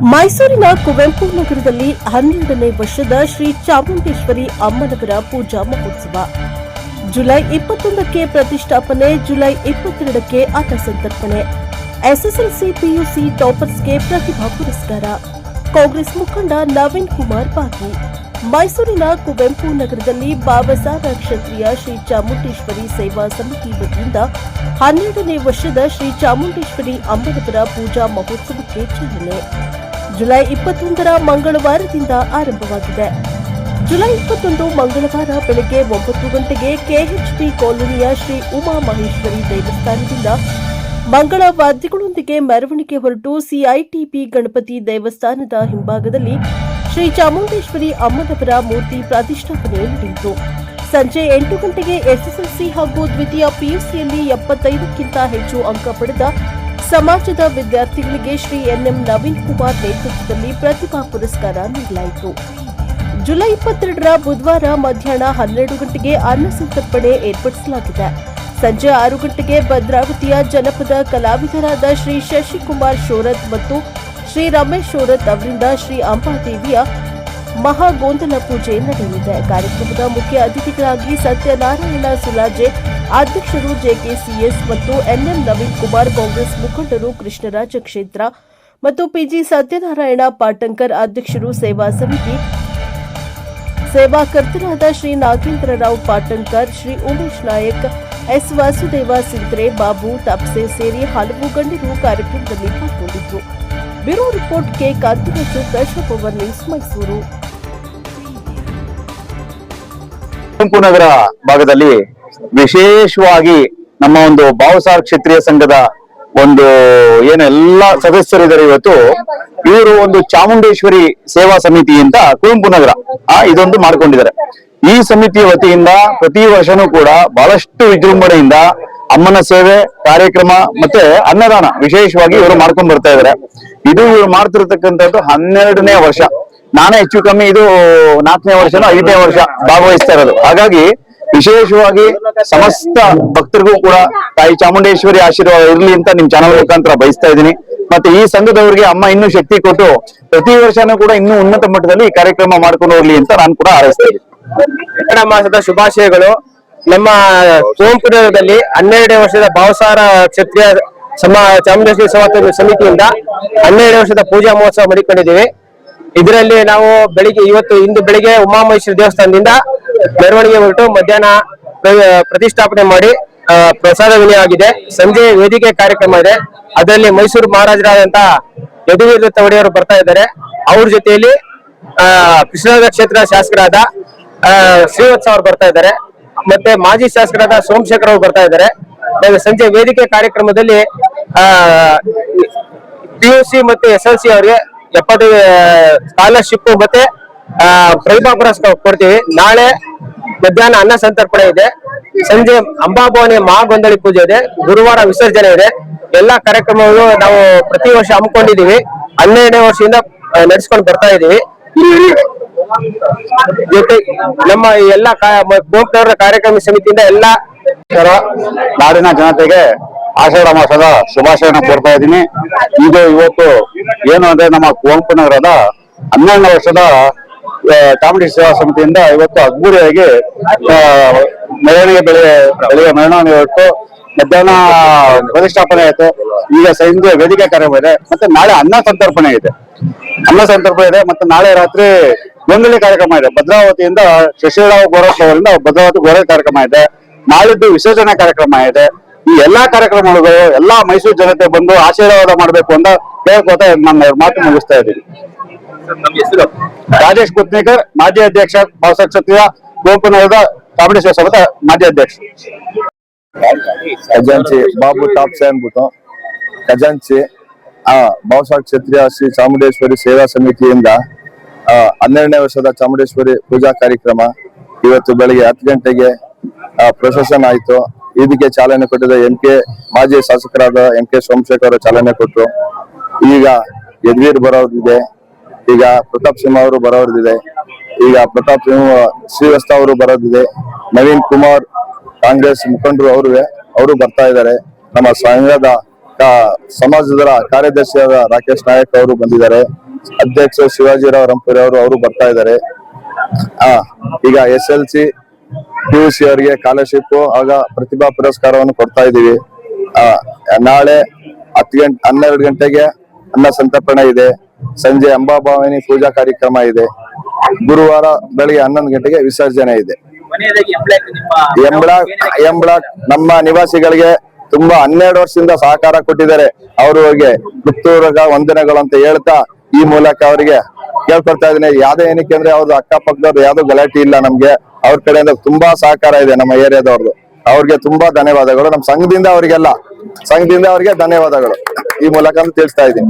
ಮೈಸೂರಿನ ಕುವೆಂಪು ನಗರದಲ್ಲಿ 12ನೇ ವರ್ಷದ ಶ್ರೀ ಚಾಮುಂಡೇಶ್ವರಿ ಅಮ್ಮನವರ ಪೂಜಾ ಮಹೋತ್ಸವ ಜುಲೈ 21ಕ್ಕೆ ಪ್ರತಿಷ್ಠಾಪನೆ, ಜುಲೈ 22ಕ್ಕೆ ಅನ್ನಸಂತರ್ಪಣೆ. ಎಸ್ಎಸ್ಎಲ್ಸಿ ಪಿಯುಸಿ ಟಾಪರ್ಸ್ಗೆ ಪ್ರತಿಭಾ ಪುರಸ್ಕಾರ. ಕಾಂಗ್ರೆಸ್ ಮುಖಂಡ ನವೀನ್ ಕುಮಾರ್ ಭಾಗಿ. ಮೈಸೂರಿನ ಕುವೆಂಪು ನಗರದಲ್ಲಿ ಬಾಬಾಸಾಹೇಬ ಕ್ಷತ್ರಿಯ ಶ್ರೀ ಚಾಮುಂಡೇಶ್ವರಿ ಸೇವಾ ಸಮಿತಿ ವತಿಯಿಂದ 12ನೇ ವರ್ಷದ ಶ್ರೀ ಚಾಮುಂಡೇಶ್ವರಿ ಅಮ್ಮನವರ ಪೂಜಾ ಮಹೋತ್ಸವಕ್ಕೆ ಚಾಲನೆ ಜುಲೈ 21ರ ಮಂಗಳವಾರದಿಂದ ಆರಂಭವಾಗಿದೆ. ಜುಲೈ 21 ಮಂಗಳವಾರ ಬೆಳಗ್ಗೆ 9 ಗಂಟೆಗೆ ಕೆಎಚ್ಪಿ ಕಾಲೋನಿಯ ಶ್ರೀ ಉಮಾ ಮಹೇಶ್ವರಿ ದೇವಸ್ಥಾನದಿಂದ ಮಂಗಳ ವಾದ್ಯಗಳೊಂದಿಗೆ ಮೆರವಣಿಗೆ ಹೊರಟು ಸಿಐಟಿಪಿ ಗಣಪತಿ ದೇವಸ್ಥಾನದ ಹಿಂಭಾಗದಲ್ಲಿ ಶ್ರೀ ಚಾಮುಂಡೇಶ್ವರಿ ಅಮ್ಮನವರ ಮೂರ್ತಿ ಪ್ರತಿಷ್ಠಾಪನೆ ನಡೆಯಿತು. ಸಂಜೆ 8 ಗಂಟೆಗೆ ಎಸ್ಎಸ್ಎಲ್ಸಿ ಹಾಗೂ ದ್ವಿತೀಯ ಪಿಯುಸಿಯಲ್ಲಿ 75ಕ್ಕಿಂತ ಹೆಚ್ಚು ಅಂಕ ಪಡೆದ ಸಮಾಜದ ವಿದ್ಯಾರ್ಥಿಗಳಿಗೆ ಶ್ರೀ ಎನ್ಎಂ ನವೀನ್ ಕುಮಾರ್ ನೇತೃತ್ವದಲ್ಲಿ ಪ್ರತಿಭಾ ಪುರಸ್ಕಾರ ನೀಡಲಾಯಿತು. ಜುಲೈ 22ರ ಬುಧವಾರ ಮಧ್ಯಾಹ್ನ 12 ಗಂಟೆಗೆ ಅನ್ನಸಂತರ್ಪಣೆ ಏರ್ಪಡಿಸಲಾಗಿದೆ. ಸಂಜೆ 6 ಗಂಟೆಗೆ ಭದ್ರಾವತಿಯ ಜನಪದ ಕಲಾವಿದರಾದ ಶ್ರೀ ಶಶಿಕುಮಾರ್ ಶೋರತ್ ಮತ್ತು ಶ್ರೀ ರಮೇಶ್ ಶೋರತ್ ಅವರಿಂದ ಶ್ರೀ ಅಂಬಾದೇವಿಯ ಮಹಾಗೋಂದಲ ಪೂಜೆ ನಡೆಯಲಿದೆ. ಕಾರ್ಯಕ್ರಮದ ಮುಖ್ಯ ಅತಿಥಿಗಳಾಗಿ ಸತ್ಯನಾರಾಯಣ ಸುಲಾಜೆ ಅಧ್ಯಕ್ಷರು, ಜೆಕೆಸಿಎಸ್ ಮತ್ತು ಎನ್ಎಂ ನವೀನ್ ಕುಮಾರ್ ಕಾಂಗ್ರೆಸ್ ಮುಖಂಡರು, ಕೃಷ್ಣರಾಜ ಕ್ಷೇತ್ರ ಮತ್ತು ಪಿಜಿ ಸತ್ಯನಾರಾಯಣ ಪಾಟಂಕರ್ ಅಧ್ಯಕ್ಷರು, ಸೇವಾ ಸಮಿತಿ ಸೇವಾಕರ್ತರಾದ ಶ್ರೀ ನಾಗೇಂದ್ರರಾವ್ ಪಾಟಂಕರ್, ಶ್ರೀ ಉಮೇಶ್ ನಾಯಕ್, ಎಸ್ ವಾಸುದೇವ ಸಿಂತ್ರೆ, ಬಾಬು ತಪ್ಸೆ ಸೇರಿ ಹಲವು ಗಣ್ಯರು ಕಾರ್ಯಕ್ರಮದಲ್ಲಿ ಪಾಲ್ಗೊಂಡಿದ್ದರು. Bureau report K Kantiraju, fresh power news, Mysuru. Kuvempu Nagar ಭಾಗದಲ್ಲಿ ವಿಶೇಷವಾಗಿ ನಮ್ಮ ಒಂದು ಬಾಬಾಸಾಹೇಬ ಕ್ಷತ್ರಿಯ ಸಂಘದ ಒಂದು ಎಲ್ಲ ಸದಸ್ಯರಿದ್ದಾರೆ. ಇವತ್ತು ಇವರು ಒಂದು ಚಾಮುಂಡೇಶ್ವರಿ ಸೇವಾ ಸಮಿತಿ ಅಂತ ಕುವೆಂಪು ನಗರ ಇದೊಂದು ಮಾಡ್ಕೊಂಡಿದ್ದಾರೆ. ಈ ಸಮಿತಿಯ ವತಿಯಿಂದ ಪ್ರತಿ ವರ್ಷನೂ ಕೂಡ ಬಹಳಷ್ಟು ವಿಜೃಂಭಣೆಯಿಂದ ಅಮ್ಮನ ಸೇವೆ ಕಾರ್ಯಕ್ರಮ ಮತ್ತೆ ಅನ್ನದಾನ ವಿಶೇಷವಾಗಿ ಇವರು ಮಾಡ್ಕೊಂಡು ಬರ್ತಾ ಇದ್ದಾರೆ. ಇದು ಇವರು ಮಾಡ್ತಿರ್ತಕ್ಕಂಥದ್ದು 12ನೇ ವರ್ಷ. ನಾನೇ ಹೆಚ್ಚು ಕಮ್ಮಿ ಇದು 4ನೇ ವರ್ಷನೋ 5ನೇ ವರ್ಷ ಭಾಗವಹಿಸ್ತಾ ಇರೋದು. ಹಾಗಾಗಿ ವಿಶೇಷವಾಗಿ ಸಮಸ್ತ ಭಕ್ತರಿಗೂ ಕೂಡ ತಾಯಿ ಚಾಮುಂಡೇಶ್ವರಿ ಆಶೀರ್ವಾದ ಇರ್ಲಿ ಅಂತ ನಿಮ್ ಚಾನಲ್ ಮುಖಾಂತರ ಬಯಸ್ತಾ ಇದ್ದೀನಿ. ಮತ್ತೆ ಈ ಸಂಘದವರಿಗೆ ಅಮ್ಮ ಇನ್ನೂ ಶಕ್ತಿ ಕೊಟ್ಟು ಪ್ರತಿ ವರ್ಷನೂ ಕೂಡ ಇನ್ನೂ ಉನ್ನತ ಮಟ್ಟದಲ್ಲಿ ಈ ಕಾರ್ಯಕ್ರಮ ಮಾಡ್ಕೊಂಡು ಹೋಗ್ಲಿ ಅಂತ ನಾನು ಕೂಡ ಹಾರೈಸ್ತಾ ಇದ್ದೀನಿ. ಕನ್ನಡ ಮಾಸದ ಶುಭಾಶಯಗಳು. ನಮ್ಮ ಕುವೆಂಪು ನಗರದಲ್ಲಿ 12ನೇ ವರ್ಷದ ಬಾಬಾಸಾಹೇಬ ಕ್ಷತ್ರಿಯ ಚಾಮುಂಡೇಶ್ವರಿ ಸೇವಾ ಸಮಿತಿಯಿಂದ 12ನೇ ವರ್ಷದ ಪೂಜಾ ಮಹೋತ್ಸವ ಮಾಡಿಕೊಂಡಿದ್ದೀವಿ. ಇದರಲ್ಲಿ ನಾವು ಇಂದು ಬೆಳಿಗ್ಗೆ ಉಮಾಮಹೇಶ್ವರಿ ದೇವಸ್ಥಾನದಿಂದ ಮೆರವಣಿಗೆ ಹೊರಟು ಮಧ್ಯಾಹ್ನ ಪ್ರತಿಷ್ಠಾಪನೆ ಮಾಡಿ ಪ್ರಸಾದ ವಿನಿಯೋಗ ಆಗಿದೆ. ಸಂಜೆ ವೇದಿಕೆ ಕಾರ್ಯಕ್ರಮ ಇದೆ. ಅದರಲ್ಲಿ ಮೈಸೂರು ಮಹಾರಾಜರಾದಂತಹ ಯದುವೀರ್ ದತ್ತ ಒಡೆಯವರು ಬರ್ತಾ ಇದ್ದಾರೆ. ಅವ್ರ ಜೊತೆಯಲ್ಲಿ ಕೃಷ್ಣರಾಜ ಕ್ಷೇತ್ರ ಶಾಸಕರಾದ ಶ್ರೀವತ್ಸ ಅವರು ಬರ್ತಾ ಇದ್ದಾರೆ. ಮತ್ತೆ ಮಾಜಿ ಶಾಸಕರಾದ ಸೋಮಶೇಖರ್ ಅವರು ಬರ್ತಾ ಇದ್ದಾರೆ. ಸಂಜೆ ವೇದಿಕೆ ಕಾರ್ಯಕ್ರಮದಲ್ಲಿ ಪಿಯುಸಿ ಮತ್ತೆ ಎಸ್ಎಲ್ಸಿ ಅವರಿಗೆ 70 ಸ್ಕಾಲರ್ಶಿಪ್ ಮತ್ತೆ ಪ್ರತಿಭಾ ಪುರಸ್ಕಾರ ಕೊಡ್ತೀವಿ. ನಾಳೆ ಮಧ್ಯಾಹ್ನ ಅನ್ನ ಸಂತರ್ಪಣೆ ಇದೆ. ಸಂಜೆ ಅಂಬಾಭವಾನಿ ಮಹಾಗೊಂದಳಿ ಪೂಜೆ ಇದೆ. ಗುರುವಾರ ವಿಸರ್ಜನೆ ಇದೆ. ಎಲ್ಲಾ ಕಾರ್ಯಕ್ರಮಗಳು ನಾವು ಪ್ರತಿ ವರ್ಷ ಹಮ್ಮಿಕೊಂಡಿದೀವಿ. 12ನೇ ವರ್ಷದಿಂದ ನಡೆಸ್ಕೊಂಡು ಬರ್ತಾ ಇದೀವಿ. ಜೊತೆ ನಮ್ಮ ಎಲ್ಲಾ ಕುವೆಂಪುನವರ ಕಾರ್ಯಕ್ರಮ ಸಮಿತಿಯಿಂದ ಎಲ್ಲಾ ನಾಡಿನ ಜನತೆಗೆ ಆಷಾಢ ಮಾಸದ ಶುಭಾಶಯನ ಕೋರ್ತಾ ಇದ್ದೀನಿ. ಇದು ಇವತ್ತು ಏನು ಅಂದ್ರೆ ನಮ್ಮ ಕುವೆಂಪು ನಗರದ 12ನೇ ವರ್ಷದ ಚಾಮುಂಡೇಶ್ವರಿ ಸೇವಾ ಸಮಿತಿಯಿಂದ ಇವತ್ತು ಅದ್ಭುತವಾಗಿ ಮೆರವಣಿಗೆ ಬೆಳಿಗ್ಗೆ ಮೆರವಣಿಗೆ ಹೊರಟು ಮಧ್ಯಾಹ್ನ ಪ್ರತಿಷ್ಠಾಪನೆ ಆಯ್ತು. ಈಗ ಸಂಜೆ ವೇದಿಕೆ ಕಾರ್ಯಕ್ರಮ ಇದೆ. ಮತ್ತೆ ನಾಳೆ ಅನ್ನ ಸಂತರ್ಪಣೆ ಇದೆ. ಮತ್ತೆ ನಾಳೆ ರಾತ್ರಿ ಗೊಂದಳಿ ಕಾರ್ಯಕ್ರಮ ಇದೆ. ಭದ್ರಾವತಿಯಿಂದ ಶಶಿರಾವ್ ಗೋರಖ್ ಅವರಿಂದ ಭದ್ರಾವತಿ ಗೋರಖ್ ಕಾರ್ಯಕ್ರಮ ಇದೆ. ನಾಳಿದ್ದು ವಿಸರ್ಜನೆ ಕಾರ್ಯಕ್ರಮ ಇದೆ. ಈ ಎಲ್ಲಾ ಕಾರ್ಯಕ್ರಮಗಳು ಎಲ್ಲಾ ಮೈಸೂರು ಜನತೆ ಬಂದು ಆಶೀರ್ವಾದ ಮಾಡ್ಬೇಕು ಅಂತ ಕೇಳ್ಕೊತಾ ನನ್ನ ಮಾತು ಮುಗಿಸ್ತಾ ಇದ್ದೀನಿ. ರಾಜೇಶ್ ಕುತ್ನಿಕರ್, ಮಾಜಿ ಅಧ್ಯಕ್ಷ, ಬಾಬಾಸಾಹೇಬ ಕ್ಷತ್ರಿಯ ಕುವೆಂಪು ನಗರದ ಚಾಮುಂಡೇಶ್ವರಿ ಸಭಾ ಮಾಜಿ ಅಧ್ಯಕ್ಷ. ಖಜಾಂಚಿ ಬಾಬು ಟಾಪ್ಸೆ ಅಂದ್ಬಿಟ್ಟು ಖಜಾಂಚಿ ಬಾಬಾಸಾಹೇಬ ಕ್ಷತ್ರಿಯ ಶ್ರೀ ಚಾಮುಂಡೇಶ್ವರಿ ಸೇವಾ ಸಮಿತಿಯಿಂದ 12ನೇ ವರ್ಷದ ಚಾಮುಂಡೇಶ್ವರಿ ಪೂಜಾ ಕಾರ್ಯಕ್ರಮ ಇವತ್ತು ಬೆಳಿಗ್ಗೆ 10 ಗಂಟೆಗೆ ಪ್ರೊಸೆಷನ್ ಆಯ್ತು. ಇದಕ್ಕೆ ಚಾಲನೆ ಕೊಟ್ಟಿದ್ದ ಮಾಜಿ ಶಾಸಕರಾದ MK ಸೋಮಶೇಖರ್ ಚಾಲನೆ ಕೊಟ್ಟರು. ಈಗ ಯದುವೀರ್ ಬರೋದಿದೆ. ಈಗ ಪ್ರತಾಪ್ ಸಿಂಹ ಅವರು ಬರೋದಿದೆ. ಈಗ ಪ್ರತಾಪ್ ಸಿಂಹ ಶ್ರೀವತ್ಸ ಅವರು ಬರೋದಿದೆ. ನವೀನ್ ಕುಮಾರ್ ಕಾಂಗ್ರೆಸ್ ಮುಖಂಡರು ಅವರು ಬರ್ತಾ ಇದ್ದಾರೆ. ನಮ್ಮ ಸಂಘದ ಸಮಾಜದ ಕಾರ್ಯದರ್ಶಿಯಾದ ರಾಕೇಶ್ ನಾಯಕ್ ಅವರು ಬಂದಿದ್ದಾರೆ. ಅಧ್ಯಕ್ಷ ಶಿವಾಜಿರಾವ್ ರಂಪುರಿ ಅವರು ಬರ್ತಾ ಇದ್ದಾರೆ. ಈಗ SLC PUC ಅವರಿಗೆ ಸ್ಕಾಲರ್ಶಿಪ್ ಆಗ ಪ್ರತಿಭಾ ಪುರಸ್ಕಾರವನ್ನು ಕೊಡ್ತಾ ಇದೀವಿ. ನಾಳೆ 12 ಗಂಟೆಗೆ ಅನ್ನ ಸಂತರ್ಪಣೆ ಇದೆ. ಸಂಜೆ ಅಂಬಾಭವಾನಿ ಪೂಜಾ ಕಾರ್ಯಕ್ರಮ ಇದೆ. ಗುರುವಾರ ಬೆಳಿಗ್ಗೆ 11 ಗಂಟೆಗೆ ವಿಸರ್ಜನೆ ಇದೆ. ಎಂಬ್ಲಾಕ್ ನಮ್ಮ ನಿವಾಸಿಗಳಿಗೆ ತುಂಬಾ 12 ವರ್ಷದಿಂದ ಸಹಕಾರ ಕೊಟ್ಟಿದ್ದಾರೆ. ಅವರಿಗೆ ಪುತ್ತೂರಗ ವಂದನೆಗಳು ಅಂತ ಹೇಳ್ತಾ ಈ ಮೂಲಕ ಅವರಿಗೆ ಕೇಳ್ಕೊಳ್ತಾ ಇದೀನಿ. ಯಾವ್ದೇ ಏನಕ್ಕೆ ಅಂದ್ರೆ ಅವ್ರದ್ದು ಅಕ್ಕಪಕ್ಕದವ್ರು ಯಾವ್ದು ಗಲಾಟೆ ಇಲ್ಲ. ನಮ್ಗೆ ಅವ್ರ ಕಡೆಯಿಂದ ತುಂಬಾ ಸಹಕಾರ ಇದೆ ನಮ್ಮ ಏರಿಯಾದವ್ರದ್ದು. ಅವ್ರಿಗೆ ತುಂಬಾ ಧನ್ಯವಾದಗಳು. ನಮ್ಮ ಸಂಘದಿಂದ ಅವರಿಗೆ ಧನ್ಯವಾದಗಳು ಈ ಮೂಲಕ ತಿಳಿಸ್ತಾ ಇದ್ದೀನಿ.